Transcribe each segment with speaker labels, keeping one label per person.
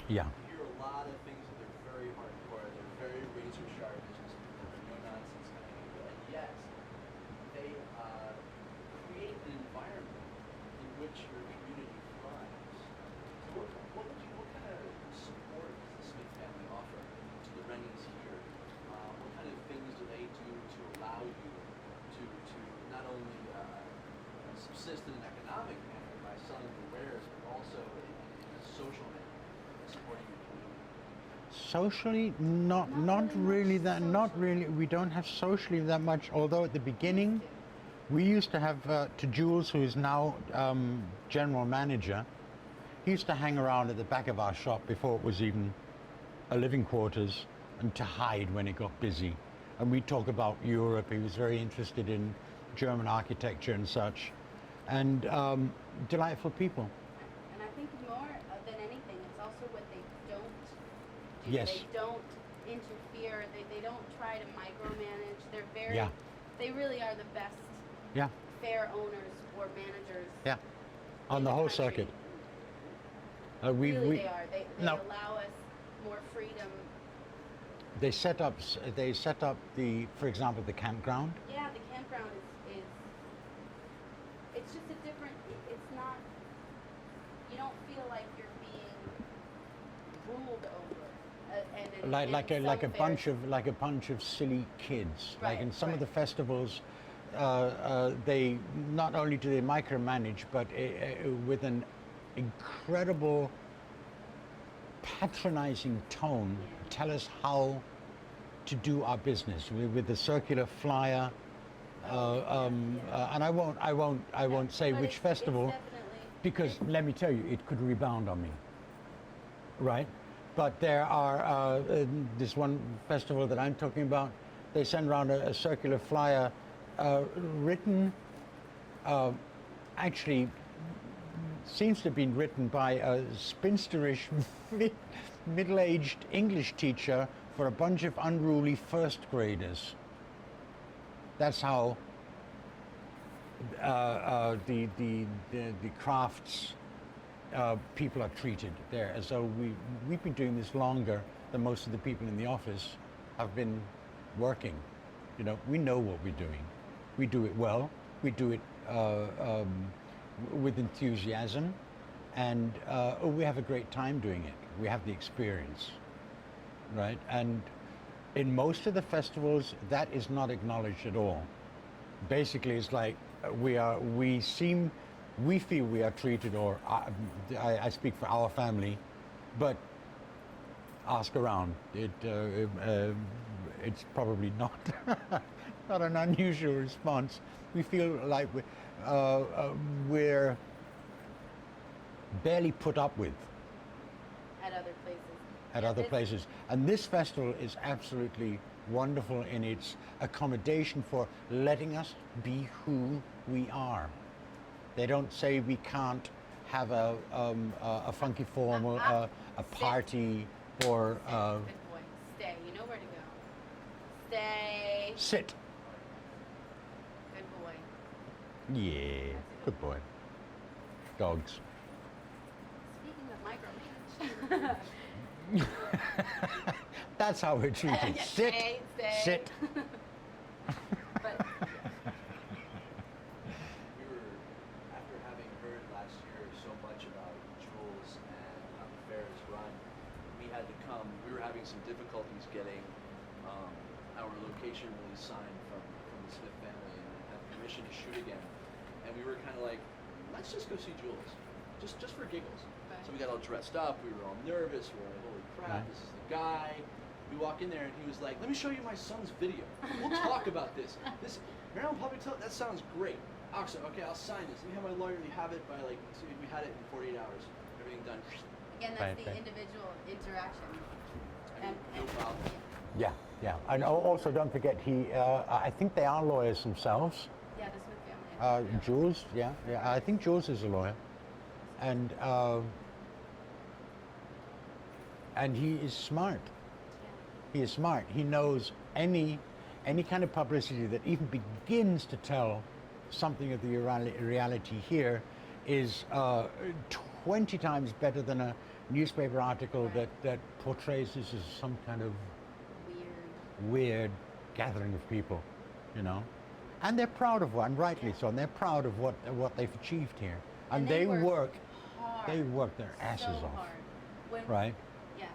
Speaker 1: Yeah.
Speaker 2: You hear a lot of things that they're very hardcore, they're very razor sharp business people, they're no nonsense kind of people, and yet they create an environment in which your community thrives. So what kind of support does the Smith family offer to the Rennings here? What kind of things do they do to allow you to not only subsist in an economic manner by selling your wares, but also in a social manner, supporting your community?
Speaker 1: Socially,
Speaker 3: Not
Speaker 1: not
Speaker 3: really
Speaker 1: really
Speaker 3: much
Speaker 1: that, not
Speaker 3: socially.
Speaker 1: really. We don't have socially that much. Although at the beginning, we used to have to Jules, who is now general manager. He used to hang around at the back of our shop before it was even a living quarters, and to hide when it got busy. And we talk about Europe. He was very interested in German architecture and such, and delightful people.
Speaker 3: And I think more than anything, it's also what they don't do.
Speaker 1: Yes.
Speaker 3: They don't interfere. They don't try to micromanage. They're very,
Speaker 1: Yeah.
Speaker 3: they really are the best
Speaker 1: Yeah,
Speaker 3: fair owners or managers.
Speaker 1: yeah. On
Speaker 3: in
Speaker 1: the whole
Speaker 3: country.
Speaker 1: circuit.
Speaker 3: Really,
Speaker 1: We
Speaker 3: they are. They
Speaker 1: No.
Speaker 3: allow us more freedom.
Speaker 1: they set up the, for example, the campground.
Speaker 3: Yeah, the campground is it's just a different, it's not, you don't feel like you're being ruled over.
Speaker 1: Like a bunch of silly kids. Like
Speaker 3: Right,
Speaker 1: in some of
Speaker 3: right.
Speaker 1: the festivals, they not only do they micromanage, but with an incredible patronizing tone, tell us how to do our business with the circular flyer. And I won't say
Speaker 3: But
Speaker 1: which
Speaker 3: it's
Speaker 1: festival,
Speaker 3: definitely,
Speaker 1: because let me tell you, it could rebound on me, right? But there are this one festival that I'm talking about. They send around a circular flyer, written, actually seems to have been written by a spinsterish middle-aged English teacher for a bunch of unruly first graders. That's how the crafts people are treated there, as though we've been doing this longer than most of the people in the office have been working. You know, we know what we're doing. We do it well. We do it with enthusiasm, and we have a great time doing it. We have the experience, right? And in most of the festivals, that is not acknowledged at all. Basically, it's like we feel we are treated, or I speak for our family, but ask around. It's probably not not an unusual response. We feel like we're barely put up with
Speaker 3: at other places.
Speaker 1: at
Speaker 3: Yeah,
Speaker 1: other
Speaker 3: this-
Speaker 1: places. And this festival is absolutely wonderful in its accommodation for letting us be who we are. They don't say we can't have a funky formal, a party, or
Speaker 3: Good boy. Stay. You know where to go. Stay.
Speaker 1: sit.
Speaker 3: Good boy.
Speaker 1: Yeah, good boy. Dogs.
Speaker 3: Speaking of micromanage.
Speaker 1: That's how we're treated.
Speaker 3: Yeah,
Speaker 1: Sit,
Speaker 3: stay.
Speaker 1: sit.
Speaker 3: But
Speaker 2: We were, after having heard last year so much about Jules and how the fair is run, we had to come. We were having some difficulties getting our location release signed from the Smith family and have permission to shoot again. And we were kind of like, let's just go see Jules, just for giggles.
Speaker 3: Right.
Speaker 2: So we got all dressed up. We were all nervous. We were like, holy crap,
Speaker 1: Right.
Speaker 2: this is the guy. We walk in there and he was like, let me show you my son's video. We'll talk about this. Maryland Public Television, that sounds great. Awesome, okay, I'll sign this. Let me have my lawyer, we have it by like, so we had it in 48 hours. Everything done.
Speaker 3: again, that's
Speaker 1: Right,
Speaker 3: the
Speaker 1: right.
Speaker 3: individual interaction.
Speaker 2: I mean, no problem.
Speaker 1: Yeah, yeah. And also don't forget, I think they are lawyers themselves.
Speaker 3: Yeah, the Smith family.
Speaker 1: Jules, yeah. I think Jules is a lawyer, and he is smart. He is smart. He knows any kind of publicity that even begins to tell something of the reality here is 20 times better than newspaper article
Speaker 3: Right.
Speaker 1: that portrays this as some kind of
Speaker 3: Weird.
Speaker 1: weird gathering of people, you know. And they're proud of what, and rightly so, and they're proud of what they've achieved here. And they work
Speaker 3: hard.
Speaker 1: their asses
Speaker 3: so
Speaker 1: off,
Speaker 3: hard. When,
Speaker 1: right?
Speaker 3: Yeah.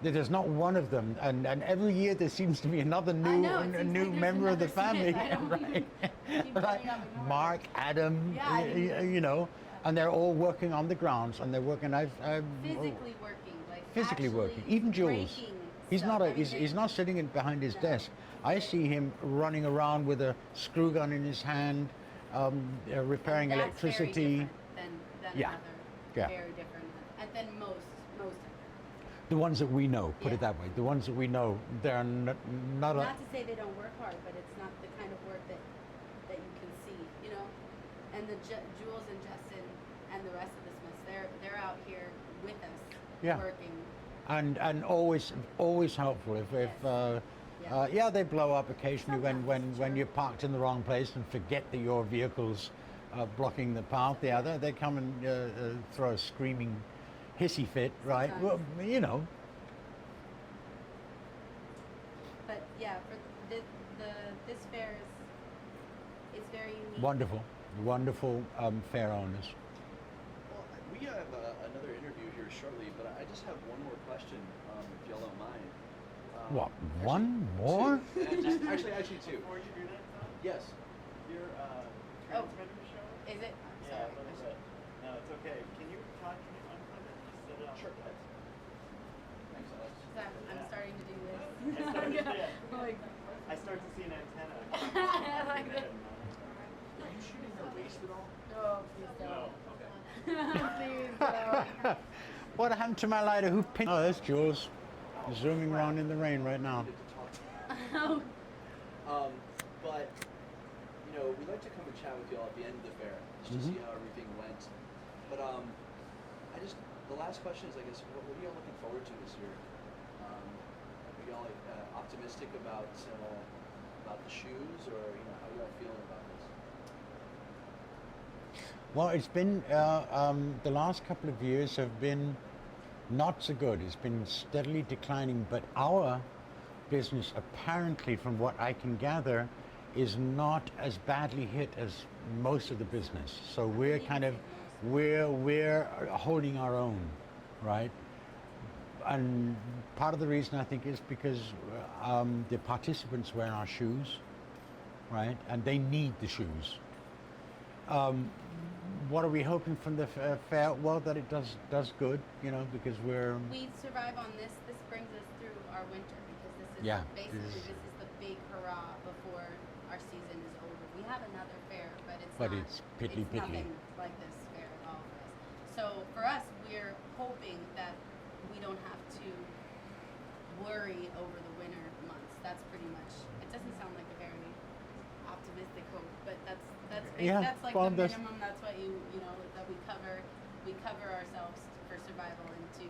Speaker 1: There's not one of them, and every year there seems to be another
Speaker 3: I
Speaker 1: new
Speaker 3: know, it
Speaker 1: a
Speaker 3: seems
Speaker 1: new
Speaker 3: like there's
Speaker 1: member of the
Speaker 3: another
Speaker 1: family,
Speaker 3: Smith. I don't
Speaker 1: right?
Speaker 3: even keep
Speaker 1: Like
Speaker 3: coming up with more.
Speaker 1: Mark, Adam,
Speaker 3: Yeah, I didn't-
Speaker 1: you know, and they're all working on the grounds, and they're working. I've
Speaker 3: Physically working, like
Speaker 1: physically working.
Speaker 3: actually
Speaker 1: Even Jules.
Speaker 3: breaking
Speaker 1: He's
Speaker 3: stuff.
Speaker 1: not
Speaker 3: I mean,
Speaker 1: he's not sitting behind his
Speaker 3: No.
Speaker 1: desk. I see him running around with a screw gun in his hand, repairing
Speaker 3: that's
Speaker 1: electricity.
Speaker 3: Very different than
Speaker 1: Yeah.
Speaker 3: another.
Speaker 1: Yeah.
Speaker 3: Very different. And then most of them.
Speaker 1: The ones that we know, put it
Speaker 3: Yeah.
Speaker 1: that way. The ones that we know, they're not a.
Speaker 3: Not to say they don't work hard, but it's not the kind of work that you can see, you know. And the Jules and Justin and the rest of the Smiths, they're out here with us,
Speaker 1: Yeah.
Speaker 3: working.
Speaker 1: And always helpful. If
Speaker 3: Yes.
Speaker 1: yeah, they blow up occasionally
Speaker 3: Sometimes,
Speaker 1: when
Speaker 3: sure.
Speaker 1: you're parked in the wrong place and forget that your vehicle's blocking the path. Yeah, they come and throw a screaming hissy fit, right? Well,
Speaker 3: Sometimes.
Speaker 1: you know.
Speaker 3: But yeah, for this fair is very unique.
Speaker 1: Wonderful fair owners.
Speaker 2: Well, we have another interview here shortly, but I just have one more question, if y'all don't mind.
Speaker 1: What,
Speaker 2: Actually,
Speaker 1: one more?
Speaker 2: Two. Actually two.
Speaker 4: Before you do that, Tom,
Speaker 2: Yes.
Speaker 4: your transmitter show?
Speaker 3: Is it?
Speaker 4: Yeah,
Speaker 3: Sorry.
Speaker 4: a little bit. No, it's okay. Can you unplug it? Just set it on
Speaker 2: Sure.
Speaker 4: the desk.
Speaker 2: Thanks, Alex.
Speaker 3: 'Cause I'm starting to do this.
Speaker 4: I started to see it.
Speaker 3: Like,
Speaker 4: I start to see an antenna.
Speaker 3: I like that.
Speaker 2: Are you shooting her waist at all?
Speaker 3: Oh, please
Speaker 4: No.
Speaker 3: don't.
Speaker 2: Okay.
Speaker 3: Please don't.
Speaker 1: What happened to my lighter? Who pinned? Oh, that's Jules. Zooming around in the rain right now.
Speaker 2: Good to talk.
Speaker 3: Oh,
Speaker 2: But you know, we'd like to come and chat with y'all at the end of the fair just to see how everything went. But the last question is, I guess, what are y'all looking forward to this year? Are y'all optimistic about the shoes, or how are y'all feeling about this?
Speaker 1: Well, it's been the last couple of years have been not so good. It's been steadily declining, but our business, apparently, from what I can gather, is not as badly hit as most of the business. So we're kind of we're holding our own, right? And part of the reason I think is because the participants wear our shoes, right? And they need the shoes. What are we hoping from the fair? Well, that it does good, because
Speaker 3: we survive on this. This brings us through our winter because this is
Speaker 1: Yeah,
Speaker 3: basically
Speaker 1: this
Speaker 3: this
Speaker 1: is-
Speaker 3: is the big hurrah before our season is over. We have another fair, but it's
Speaker 1: But
Speaker 3: not.
Speaker 1: it's piddly
Speaker 3: it's
Speaker 1: piddly.
Speaker 3: nothing like this fair at all for us. So for us, we're hoping that we don't have to worry over the winter months. That's pretty much. It doesn't sound like a very optimistic hope, but that's
Speaker 1: Yeah,
Speaker 3: that's like
Speaker 1: well,
Speaker 3: the
Speaker 1: that's-
Speaker 3: minimum. That's what that we cover ourselves for survival into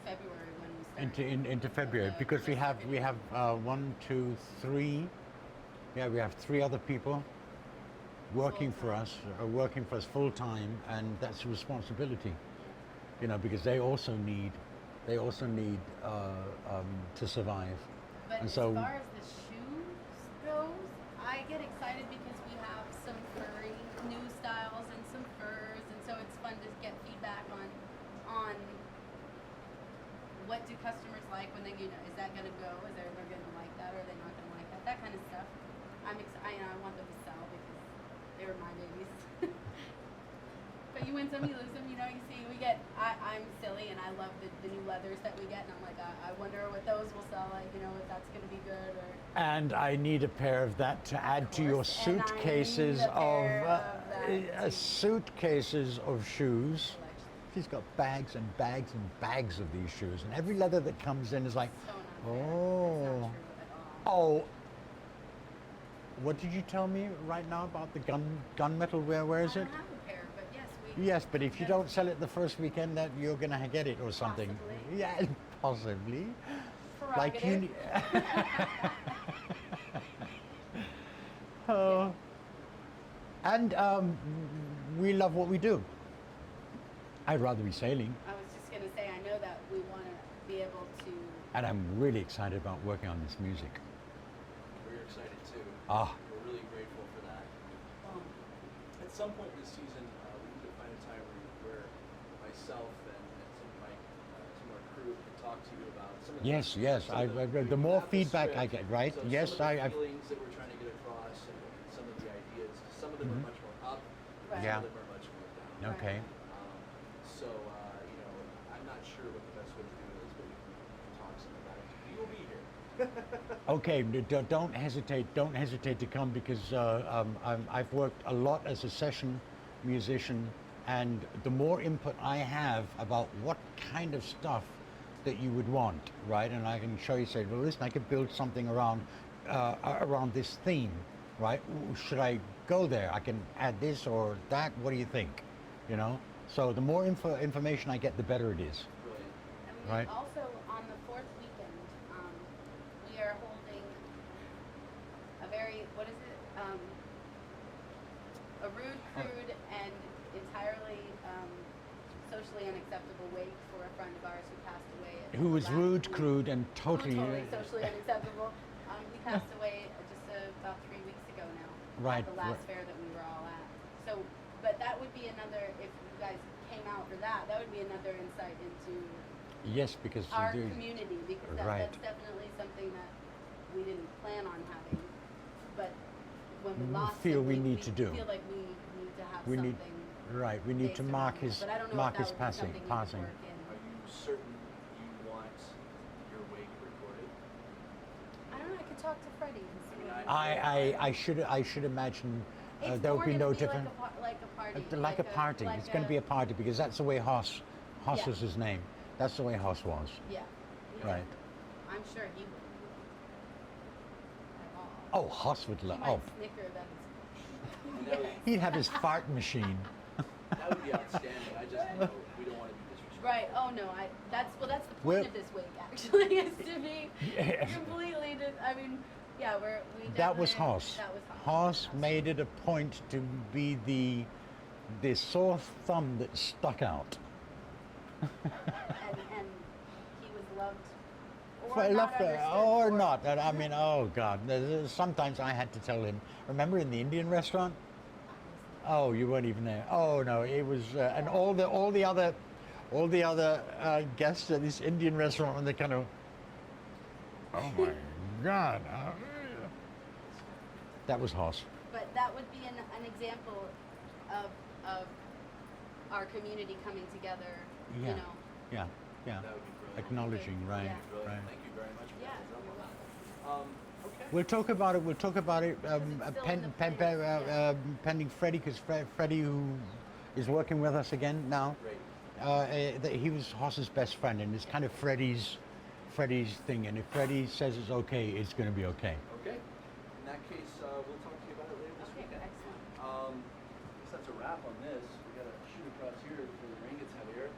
Speaker 3: February when we start.
Speaker 1: into February,
Speaker 3: the
Speaker 1: because we
Speaker 3: first
Speaker 1: have
Speaker 3: February.
Speaker 1: 1, 2, 3. Yeah, we have 3 other people working for us, full time, and that's a responsibility. Because they also need to survive.
Speaker 3: But
Speaker 1: And
Speaker 3: as
Speaker 1: so-
Speaker 3: far as the shoes goes, I get excited because we have some furry new styles and some furs, and so it's fun to get feedback on what do customers like when they is that gonna go? Is they're gonna like that, or are they not gonna like that? That kind of stuff. I want them to sell because they were my babies. But you win some, you lose some. You see, I'm silly and I love the new leathers that we get, and I'm like, I wonder what those will sell like, if that's going to be good or.
Speaker 1: And I need a pair of that to add to your
Speaker 3: course, and I need
Speaker 1: suitcases
Speaker 3: a pair
Speaker 1: of
Speaker 3: of that, too.
Speaker 1: suitcases of shoes.
Speaker 3: Collection.
Speaker 1: She's got bags and bags and bags of these shoes, and every leather that comes in is like,
Speaker 3: So not fair.
Speaker 1: oh,
Speaker 3: It's not true at all.
Speaker 1: oh. What did you tell me right now about the gunmetal? Where is
Speaker 3: I
Speaker 1: it?
Speaker 3: don't have a pair, but yes, we.
Speaker 1: Yes, but if you don't sell it the first weekend, that you're gonna get it or something.
Speaker 3: Possibly.
Speaker 1: Yeah, possibly. Like you.
Speaker 3: Prerogative.
Speaker 1: Oh. And we love what we do. I'd rather be sailing,
Speaker 3: I was just gonna say, I know that we want to be able to.
Speaker 1: and I'm really excited about working on this music.
Speaker 2: We're excited too.
Speaker 1: Ah.
Speaker 2: We're really grateful for that. At some point this season, we need to find a time where myself and some of our crew can talk to you about some of the
Speaker 1: Yes, yes.
Speaker 2: some of
Speaker 1: The more
Speaker 2: have the
Speaker 1: feedback I
Speaker 2: script,
Speaker 1: get, right?
Speaker 2: so
Speaker 1: Yes,
Speaker 2: some of the
Speaker 1: I.
Speaker 2: feelings that we're trying to get across and some of the ideas. Some of them
Speaker 1: Mhm.
Speaker 2: are much more up.
Speaker 3: Right.
Speaker 1: Yeah.
Speaker 2: Some of them are much more down.
Speaker 1: Okay.
Speaker 2: So I'm not sure what the best way to do it is, but we can talk some about it. We will be here.
Speaker 1: Okay, don't hesitate. Don't hesitate to come because I've worked a lot as a session musician, and the more input I have about what kind of stuff that you would want, right? And I can show you, say, well, listen, I could build something around this theme, right? Should I go there? I can add this or that. What do you think? You know. So the more information I get, the better it is.
Speaker 2: Brilliant.
Speaker 3: And
Speaker 1: Right.
Speaker 3: also on the fourth weekend, we are holding a very, what is it? A rude, crude, and entirely socially unacceptable wake for a friend of ours who passed away. At
Speaker 1: Who was
Speaker 3: last
Speaker 1: rude,
Speaker 3: week.
Speaker 1: crude, and totally.
Speaker 3: Socially unacceptable. He passed away just about 3 weeks ago now.
Speaker 1: Right,
Speaker 3: At the last
Speaker 1: right.
Speaker 3: fair that we were all at. So, but that would be another, if you guys came out for that would be another insight into
Speaker 1: Yes, because
Speaker 3: our
Speaker 1: you do-
Speaker 3: community, because
Speaker 1: Right.
Speaker 3: that's definitely something that we didn't plan on having. But when we
Speaker 1: We
Speaker 3: lost
Speaker 1: feel
Speaker 3: him,
Speaker 1: we need to do.
Speaker 3: feel like we need to have
Speaker 1: we
Speaker 3: something.
Speaker 1: need, right? We need to
Speaker 3: based
Speaker 1: mark
Speaker 3: around that.
Speaker 1: his
Speaker 3: But I don't know
Speaker 1: mark
Speaker 3: if
Speaker 1: his
Speaker 3: that would be
Speaker 1: passing.
Speaker 3: something we could
Speaker 1: Passing.
Speaker 3: work in.
Speaker 2: Are you certain you want your wake recorded?
Speaker 3: I don't know. I could talk to Freddie and see.
Speaker 2: I mean,
Speaker 3: what
Speaker 1: I should imagine
Speaker 3: It's
Speaker 1: there
Speaker 3: more
Speaker 1: would be
Speaker 3: gonna
Speaker 1: no
Speaker 3: be
Speaker 1: different.
Speaker 3: like a party.
Speaker 1: Like a party.
Speaker 3: like
Speaker 1: It's going to be a party because that's the way Hoss
Speaker 3: Yeah.
Speaker 1: was his name. That's the way Hoss was.
Speaker 3: Yeah.
Speaker 1: Right.
Speaker 3: I'm sure he would.
Speaker 1: Oh, Hoss would
Speaker 3: He
Speaker 1: love.
Speaker 3: might
Speaker 1: Oh,
Speaker 3: snicker that.
Speaker 2: That would,
Speaker 1: he'd have his fart machine.
Speaker 2: that would be outstanding. I just know we don't want to be disrespectful.
Speaker 3: Right. Oh no. That's the point
Speaker 1: Well-
Speaker 3: of this wake actually is to be
Speaker 1: Yeah.
Speaker 3: completely. I mean, yeah, we.
Speaker 1: That was
Speaker 3: definitely-
Speaker 1: Hoss.
Speaker 3: That was
Speaker 1: Hoss made it a point to be the sore thumb that stuck out.
Speaker 3: and he was loved. Or
Speaker 1: Well,
Speaker 3: not
Speaker 1: left there,
Speaker 3: understood,
Speaker 1: or not. And I mean, oh God. Sometimes I had to tell him. Remember in the Indian restaurant? Oh, you weren't even there. Oh no, it was, and all the other guests at this Indian restaurant, and they kind of, oh my God. That was Hoss.
Speaker 3: But that would be an example of our community coming together.
Speaker 1: Yeah.
Speaker 3: You know.
Speaker 1: Yeah, yeah.
Speaker 2: That would be brilliant.
Speaker 1: Acknowledging, right,
Speaker 3: Yeah.
Speaker 2: Brilliant.
Speaker 1: right.
Speaker 2: Thank you very much for
Speaker 3: Yeah,
Speaker 2: that.
Speaker 3: you're welcome.
Speaker 2: Okay.
Speaker 1: We'll talk about it.
Speaker 3: it's still in the plans, yeah.
Speaker 1: Pending Freddie, because Freddie, who is working with us again now,
Speaker 2: Great.
Speaker 1: he was Hoss's best friend, and it's kind of Freddie's thing. And if Freddie says it's okay, it's going to be okay.
Speaker 2: Okay. In that case, we'll talk to you about it later this
Speaker 3: Okay.
Speaker 2: weekend.
Speaker 3: Excellent.
Speaker 2: I guess that's a wrap on this. We got to shoot across here before the rain gets heavier.